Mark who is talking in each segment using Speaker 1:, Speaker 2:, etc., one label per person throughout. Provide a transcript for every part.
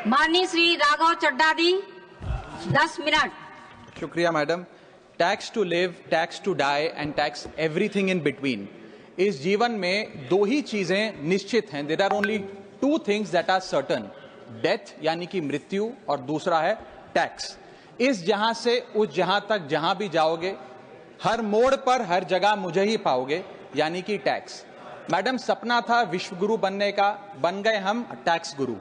Speaker 1: माननीय श्री राघव चड्ढा जी 10 मिनट।
Speaker 2: शुक्रिया madam. Tax to live, tax to die and tax everything in between. इस जीवन में दो ही चीजें निश्चित हैं। There are only two things that are certain, death यानी कि मृत्यु, और दूसरा है टैक्स। इस जहां से उस जहां तक जहां भी जाओगे, हर मोड़ पर हर जगह मुझे ही पाओगे, यानी कि टैक्स। मैडम, सपना था विश्व गुरु बनने का, बन गए हम टैक्स गुरु।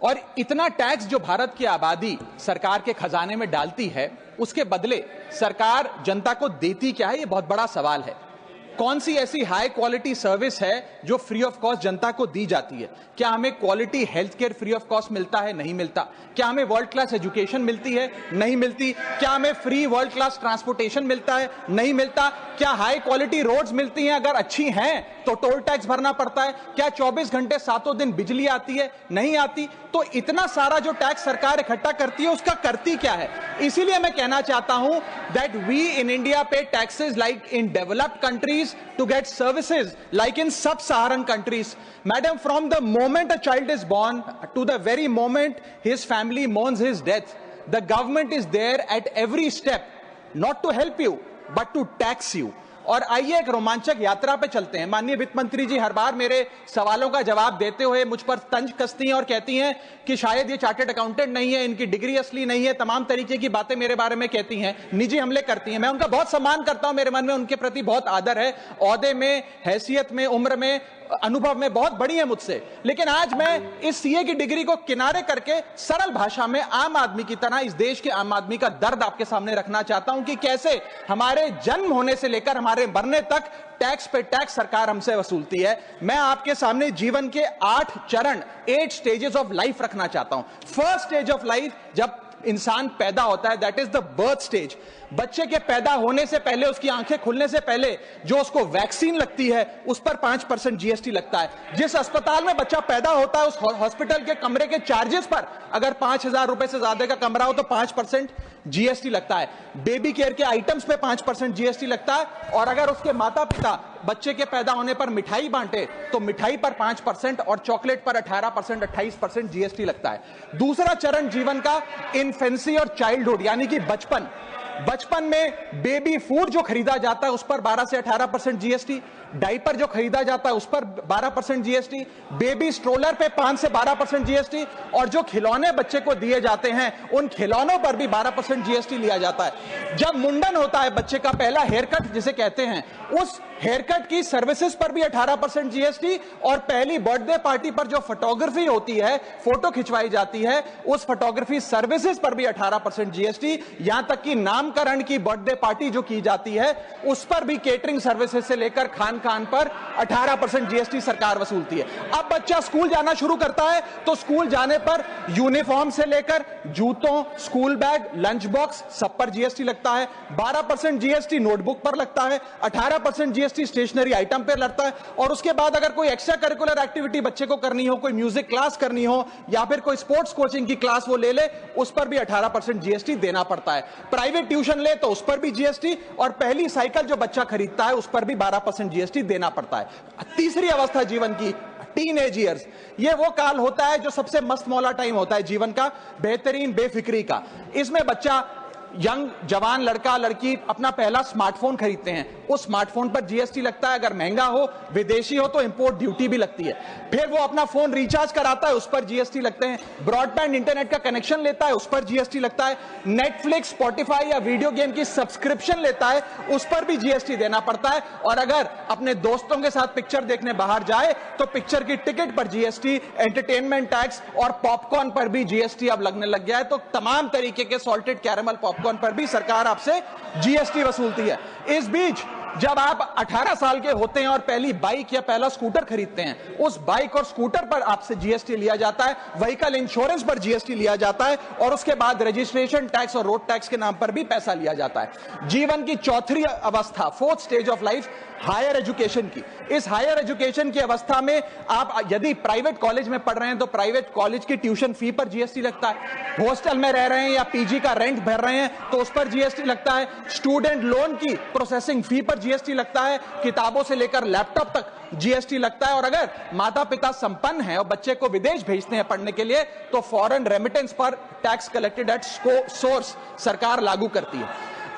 Speaker 2: और इतना टैक्स जो भारत की आबादी सरकार के खजाने में डालती है, उसके बदले सरकार जनता को देती क्या है, ये बहुत बड़ा सवाल है। कौन सी ऐसी हाई क्वालिटी सर्विस है जो फ्री ऑफ कॉस्ट जनता को दी जाती है? क्या हमें quality health care free of cost मिलता है? नहीं मिलता। क्या हमें वर्ल्ड क्लास एजुकेशन मिलती है? नहीं मिलती। क्या हमें फ्री वर्ल्ड क्लास ट्रांसपोर्टेशन मिलता है? नहीं मिलता। क्या हाई क्वालिटी रोड्स मिलती हैं? अगर अच्छी हैं तो टोल टैक्स भरना पड़ता है। क्या 24 घंटे 7 दिन बिजली आती है? नहीं आती। तो इतना सारा जो टैक्स सरकार इकट्ठा करती है, उसका करती क्या है? इसीलिए मैं कहना चाहता हूं दैट वी इन इंडिया पे taxes like in developed countries to get services like in sub-Saharan countries. Madam, from the moment a child is born to the very moment his family mourns his death, the government is there at every step, not to help you, but to tax you. और आइए एक रोमांचक यात्रा पे चलते हैं। माननीय वित्त मंत्री जी हर बार मेरे सवालों का जवाब देते हुए मुझ पर तंज कसती हैं और कहती हैं कि शायद ये चार्टर्ड अकाउंटेंट नहीं है, इनकी डिग्री असली नहीं है, तमाम तरीके की बातें मेरे बारे में कहती हैं, निजी हमले करती हैं। मैं उनका बहुत सम्मान करता हूं, मेरे मन में उनके प्रति बहुत आदर है, ओहदे में, हैसियत में, उम्र में, अनुभव में बहुत बड़ी है मुझसे। लेकिन आज मैं इस सीए की डिग्री को किनारे करके सरल भाषा में आम आदमी की तरह इस देश के आम आदमी का दर्द आपके सामने रखना चाहता हूं कि कैसे हमारे जन्म होने से लेकर हमारे मरने तक टैक्स पे टैक्स सरकार हमसे वसूलती है। मैं आपके सामने जीवन के 8 चरण, 8 स्टेजेस ऑफ लाइफ रखना चाहता हूं। फर्स्ट स्टेज ऑफ लाइफ, जब इंसान पैदा होता है, that is the birth stage. बच्चे के पैदा होने से पहले, उसकी आंखें खुलने से पहले जो उसको वैक्सीन लगती है, उस पर 5% जीएसटी लगता है। जिस अस्पताल में बच्चा पैदा होता है, उस हॉस्पिटल के कमरे के चार्जेस पर अगर 5,000 रुपए से ज्यादा का कमरा हो तो 5% जीएसटी लगता है। बेबी केयर के आइटम्स पे 5% जीएसटी लगता है। और अगर उसके माता पिता बच्चे के पैदा होने पर मिठाई बांटे तो मिठाई पर 5% और चॉकलेट पर 18%, 28% जीएसटी लगता है। दूसरा चरण जीवन का इन्फेंसी और चाइल्डहुड यानी कि बचपन। बचपन में बेबी फूड जो खरीदा जाता है उस पर 12 से 18% जीएसटी, डाइपर जो खरीदा जाता है उस पर 12% जीएसटी, बेबी स्ट्रोलर पे 5 से 12% जीएसटी, और जो खिलौने बच्चे को दिए जाते हैं उन खिलौनों पर भी 12% जीएसटी लिया जाता है। जब मुंडन होता है बच्चे का, पहला हेयर कट जिसे कहते हैं, उस हेयर कट की सर्विसेज पर भी 18% जीएसटी, और पहली बर्थडे पार्टी पर जो फोटोग्राफी होती है, फोटो खिंचवाई जाती है, उस फोटोग्राफी सर्विसेज पर भी 18% जीएसटी। यहां तक कि नामकरण की बर्थडे पार्टी जो की जाती है उस पर भी केटरिंग सर्विसेज से लेकर खान पर 18% जीएसटी सरकार वसूलती है। अब बच्चा स्कूल जाना शुरू करता है तो स्कूल जाने पर यूनिफॉर्म से लेकर जूतों, स्कूल बैग, लंच बॉक्स, सब पर जीएसटी लगता है। 12% जीएसटी नोटबुक पर लगता है, 18% जीएसटी स्टेशनरी आइटम पर लगता है। और उसके बाद अगर कोई एक्स्ट्रा करिकुलर एक्टिविटी बच्चे को करनी हो, कोई म्यूजिक क्लास करनी हो या फिर कोई स्पोर्ट्स कोचिंग की क्लास वो ले ले, उस पर भी 18% जीएसटी देना पड़ता है। प्राइवेट ट्यूशन ले तो उस पर भी जीएसटी, और पहली साइकिल जो बच्चा खरीदता है उस पर भी 12% जीएसटी देना पड़ता है। तीसरी अवस्था जीवन की, टीनेज ईयर्स, ये वो काल होता है जो सबसे मस्त मौला टाइम होता है जीवन का, बेहतरीन बेफिक्री का। इसमें बच्चा, यंग जवान लड़का लड़की अपना पहला स्मार्टफोन खरीदते हैं। उस स्मार्टफोन पर जीएसटी लगता है, अगर महंगा हो, विदेशी हो तो इंपोर्ट ड्यूटी भी लगती है। फिर वो अपना फोन रिचार्ज कराता है, उस पर जीएसटी लगते हैं। ब्रॉडबैंड इंटरनेट का कनेक्शन लेता है, उस पर जीएसटी लगता है। नेटफ्लिक्स, स्पॉटिफाई या वीडियो गेम की सब्सक्रिप्शन लेता है, उस पर भी जीएसटी देना पड़ता है। और अगर अपने दोस्तों के साथ पिक्चर देखने बाहर जाए तो पिक्चर की टिकट पर जीएसटी, एंटरटेनमेंट टैक्स और पॉपकॉर्न पर भी जीएसटी अब लगने लग गया है। तो तमाम तरीके के सॉल्टेड कैरेमल पॉपकॉर्न पर भी सरकार आपसे जीएसटी वसूलती है। इस बीच जब आप 18 साल के होते हैं और पहली बाइक या पहला स्कूटर खरीदते हैं, उस बाइक और स्कूटर पर आपसे जीएसटी लिया जाता है, व्हीकल इंश्योरेंस पर जीएसटी लिया जाता है, और उसके बाद रजिस्ट्रेशन टैक्स और रोड टैक्स के नाम पर भी पैसा लिया जाता है। जीवन की चौथी अवस्था, fourth stage of life, higher education की। इस हायर एजुकेशन की अवस्था में आप यदि प्राइवेट कॉलेज में पढ़ रहे हैं तो प्राइवेट कॉलेज की ट्यूशन फी पर जीएसटी लगता है। हॉस्टल में रह रहे हैं या पीजी का रेंट भर रहे हैं तो उस पर जीएसटी लगता है। स्टूडेंट लोन की प्रोसेसिंग फी पर जीएसटी लगता है, किताबों से लेकर लैपटॉप तक जीएसटी लगता है। और अगर माता पिता संपन्न हैं और बच्चे को विदेश भेजते हैं पढ़ने के लिए तो फॉरेन रेमिटेंस पर टैक्स कलेक्टेड एट सोर्स सरकार लागू करती है।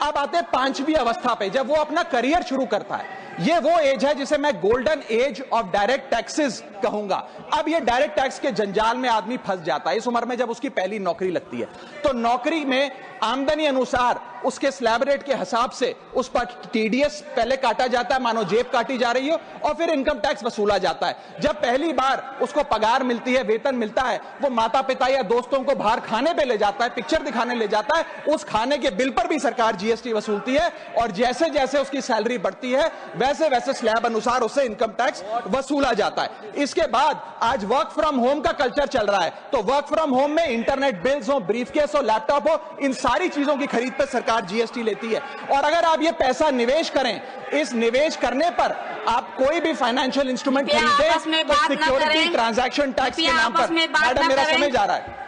Speaker 2: अब आते हैं पांचवी अवस्था पे, जब वो अपना करियर शुरू करता है। ये वो एज है जिसे मैं golden age of direct taxes कहूंगा। अब ये डायरेक्ट टैक्स के जंजाल में आदमी फंस जाता है इस उम्र में, जब उसकी पहली नौकरी लगती है। तो नौकरी में आमदनी अनुसार उसके स्लैब रेट के हिसाब से उस पर टीडीएस पहले काटा जाता है, मानो जेब काटी जा रही हो, और फिर इनकम टैक्स वसूला जाता है। जब पहली बार उसको पगार मिलती है, वेतन मिलता है, वो माता पिता या दोस्तों को बाहर खाने पे ले जाता है, पिक्चर दिखाने ले जाता है, उस खाने के बिल पर भी सरकार जीएसटी वसूलती है। और जैसे जैसे उसकी सैलरी बढ़ती है वैसे वैसे स्लैब अनुसार उससे इनकम टैक्स वसूला जाता है। इसके बाद आज वर्क फ्रॉम होम का कल्चर चल रहा है, तो वर्क फ्रॉम होम में इंटरनेट बिल्स हो, ब्रीफकेस हो, लैपटॉप हो, इन सारी चीजों की खरीद पर सरकार जीएसटी लेती है। और अगर आप ये पैसा निवेश करें, इस निवेश करने पर आप कोई भी फाइनेंशियल इंस्ट्रूमेंट खरीदें तो सिक्योरिटी ट्रांजैक्शन टैक्स के नाम पर, मैडम मेरा समय जा रहा है,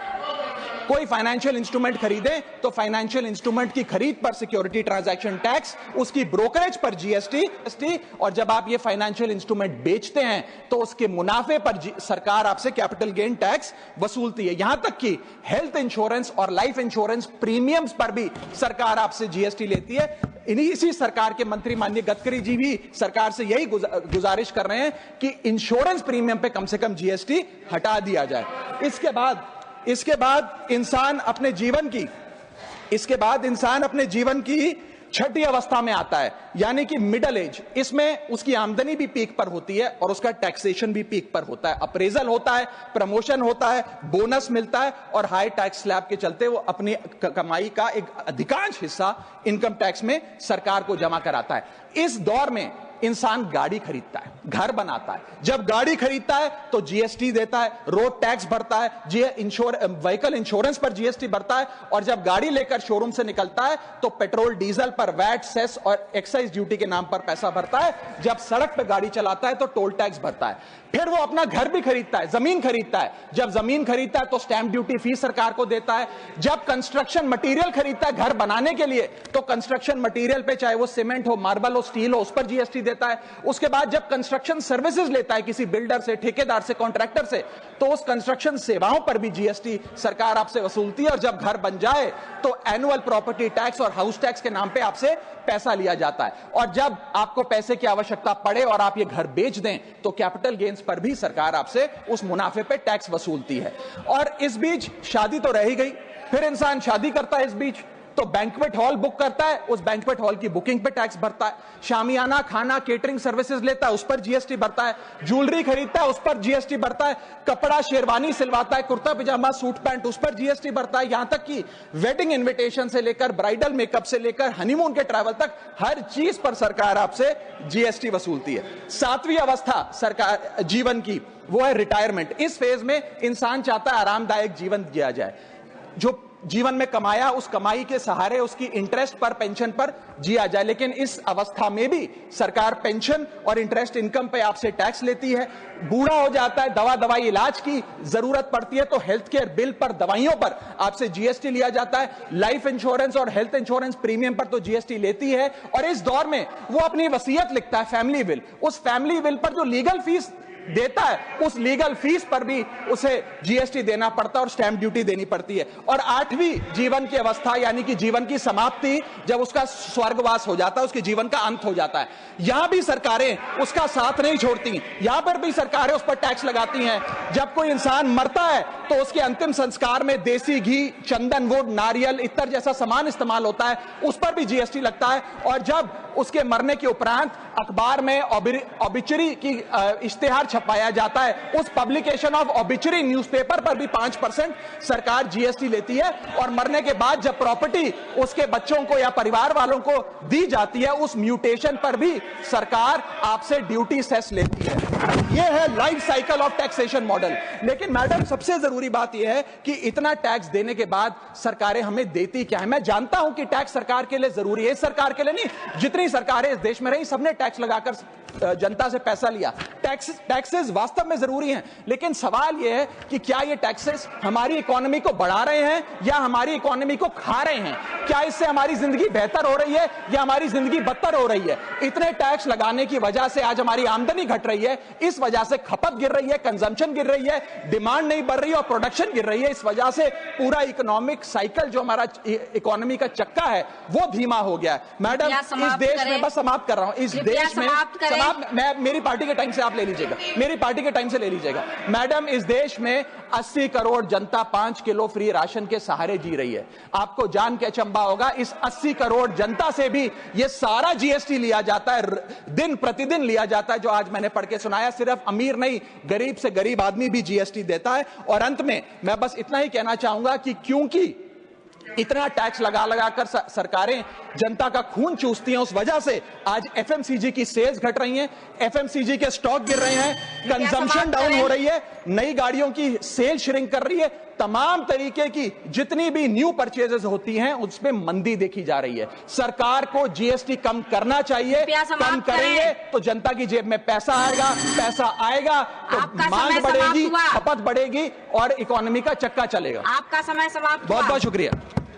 Speaker 2: कोई फाइनेंशियल इंस्ट्रूमेंट खरीदे तो फाइनेंशियल इंस्ट्रूमेंट की खरीद पर सिक्योरिटी ट्रांजैक्शन टैक्स, उसकी ब्रोकरेज पर जीएसटी, और जब आप ये फाइनेंशियल इंस्ट्रूमेंट बेचते हैं तो उसके मुनाफे पर सरकार आपसे कैपिटल गेन टैक्स वसूलती है। यहां तक कि हेल्थ इंश्योरेंस और लाइफ इंश्योरेंस प्रीमियम्स पर भी सरकार आपसे जीएसटी लेती है। इसी सरकार के मंत्री माननीय गडकरी जी भी सरकार से यही गुजारिश कर रहे हैं कि इंश्योरेंस प्रीमियम पे कम से कम जीएसटी हटा दिया जाए। इसके बाद इंसान अपने जीवन की छठी अवस्था में आता है, यानी कि मिडिल एज। इसमें उसकी आमदनी भी पीक पर होती है और उसका टैक्सेशन भी पीक पर होता है, अप्रेजल होता है, प्रमोशन होता है, बोनस मिलता है, और हाई टैक्स स्लैब के चलते वो अपनी कमाई का एक अधिकांश हिस्सा इनकम टैक्स में सरकार को जमा कराता है। इस दौर में इंसान गाड़ी खरीदता है, घर बनाता है। जब गाड़ी खरीदता है तो जीएसटी देता है, रोड टैक्स भरता है, व्हीकल इंश्योरेंस पर जीएसटी भरता है, और जब गाड़ी लेकर शोरूम से निकलता है तो पेट्रोल डीजल पर वैट, सेस और एक्साइज ड्यूटी के नाम पर पैसा भरता है। जब सड़क पर गाड़ी चलाता है तो टोल टैक्स भरता है। फिर वो अपना घर भी खरीदता है, जमीन खरीदता है। जब जमीन खरीदता है तो स्टैंप ड्यूटी फीस सरकार को देता है। जब कंस्ट्रक्शन मटेरियल खरीदता है घर बनाने के लिए तो कंस्ट्रक्शन मटेरियल पे, चाहे वो सीमेंट हो, मार्बल हो, स्टील हो, उस पर जीएसटी देता है। उसके बाद जब कंस्ट्रक्शन सर्विसेज लेता है किसी बिल्डर से, ठेकेदार से, कॉन्ट्रैक्टर से, तो उस कंस्ट्रक्शन सेवाओं पर भी जीएसटी सरकार आपसे वसूलती है। और जब घर बन जाए तो एनुअल प्रॉपर्टी टैक्स और हाउस टैक्स के नाम पे आपसे पैसा लिया जाता है। और जब आपको पैसे की आवश्यकता पड़े और आप ये घर बेच दें तो कैपिटल गेन्स पर भी सरकार आपसे उस मुनाफे पे टैक्स वसूलती है। और इस बीच शादी तो रह ही गई, फिर इंसान शादी करता है, इस बीच तो बैंक्वेट हॉल बुक करता है, उस बैंक्वेट हॉल की बुकिंग पे टैक्स भरता है। शामियाना, खाना, केटरिंग सर्विसेज लेता है, उस पर जीएसटी भरता है। ज्वेलरी खरीदता है, उस पर जीएसटी भरता है। कपड़ा, शेरवानी सिलवाता है, कुर्ता पजामा, सूट पैंट, उस पर जीएसटी भरता है। यहां तक कि वेडिंग इन्विटेशन से लेकर ब्राइडल मेकअप से लेकर हनीमून के ट्रैवल तक हर चीज पर सरकार आपसे जीएसटी वसूलती है। सातवीं अवस्था सरकार जीवन की वो है रिटायरमेंट। इस फेज में इंसान चाहता है आरामदायक जीवन जिया जाए, जो जीवन में कमाया उस कमाई के सहारे उसकी इंटरेस्ट पर, पेंशन पर जिया जाए। लेकिन इस अवस्था में भी सरकार पेंशन और इंटरेस्ट इनकम पे आपसे टैक्स लेती है। बूढ़ा हो जाता है, दवाई इलाज की जरूरत पड़ती है तो हेल्थ केयर बिल पर, दवाइयों पर आपसे जीएसटी लिया जाता है। लाइफ इंश्योरेंस और हेल्थ इंश्योरेंस प्रीमियम पर तो जीएसटी लेती है। और इस दौर में वो अपनी वसीयत लिखता है, फैमिली विल। उस फैमिली विल पर जो लीगल फीस देता है, उस लीगल फीस पर भी उसे जीएसटी देना पड़ता है और स्टैंप ड्यूटी देनी पड़ती है। और आठवीं जीवन की अवस्था, यानी कि जीवन की समाप्ति, जब उसका स्वर्गवास हो जाता है, उसके जीवन का अंत हो जाता है, यहां भी सरकारें उसका साथ नहीं छोड़ती। यहां पर भी सरकारें उस पर टैक्स लगाती हैं। जब कोई इंसान मरता है तो उसके अंतिम संस्कार में देसी घी, चंदन वुड, नारियल, इत्तर जैसा सामान इस्तेमाल होता है, उस पर भी जीएसटी लगता है। और जब उसके मरने के उपरांत अखबार में ऑबिचुरी की इश्तेहार छपाया जाता है, उस पब्लिकेशन ऑफ ऑबिचुरी न्यूज़पेपर पर भी 5% सरकार जीएसटी लेती है। और मरने के बाद जब प्रॉपर्टी उसके बच्चों को या परिवार वालों को दी जाती है, उस म्यूटेशन पर भी सरकार आपसे ड्यूटी सेस लेती है। यह है life cycle of taxation model. लेकिन मैडम सबसे जरूरी बात यह है कि इतना टैक्स देने के बाद सरकारें हमें देती क्या है। मैं जानता हूं कि टैक्स सरकार के लिए जरूरी है, इस सरकार के लिए नहीं, जितनी सरकारें इस देश में रही सबने टैक्स लगाकर जनता से पैसा लिया। टैक्सेस वास्तव में जरूरी हैं, लेकिन सवाल यह है कि क्या ये टैक्सेस हमारी इकोनॉमी को बढ़ा रहे हैं या हमारी इकोनॉमी को खा रहे हैं? क्या इससे हमारी जिंदगी बेहतर हो रही है या हमारी जिंदगी बदतर हो रही है? इतने टैक्स लगाने की वजह से आज हमारी आमदनी घट रही है, इस वजह से खपत गिर रही है, कंजम्पशन गिर रही है, डिमांड नहीं बढ़ रही है और प्रोडक्शन गिर रही है। इस वजह से पूरा इकोनॉमिक साइकिल जो हमारा इकोनॉमी का चक्का है वो धीमा हो गया है। मैडम, इस देश में, बस समाप्त कर रहा हूं, इस देश में मैं मेरी पार्टी के टाइम से आप ले लीजिएगा, मेरी पार्टी के टाइम से ले लीजिएगा। मैडम, इस देश में 80 करोड़ जनता 5 किलो फ्री राशन के सहारे जी रही है। आपको जान के अचंभा होगा, इस 80 करोड़ जनता से भी ये सारा जीएसटी लिया जाता है, दिन प्रतिदिन लिया जाता है, जो आज मैंने पढ़ के सुनाया। सिर्फ अमीर नहीं, गरीब से गरीब आदमी भी जीएसटी देता है। और अंत में मैं बस इतना ही कहना चाहूंगा कि क्योंकि इतना टैक्स लगा लगाकर सरकारें जनता का खून चूसती हैं, उस वजह से आज एफएमसीजी की सेल्स घट रही हैं, एफएमसीजी के स्टॉक गिर रहे हैं, कंजम्पशन डाउन हो रही है, नई गाड़ियों की सेल श्रिंक कर रही है, तमाम तरीके की जितनी भी न्यू परचेजेस होती हैं उसमें मंदी देखी जा रही है। सरकार को जीएसटी कम करना चाहिए, कम करेंगे तो जनता की जेब में पैसा आएगा तो मांग बढ़ेगी, खपत बढ़ेगी और इकोनॉमी का चक्का चलेगा।
Speaker 1: आपका समय समाप्त।
Speaker 2: बहुत बहुत शुक्रिया।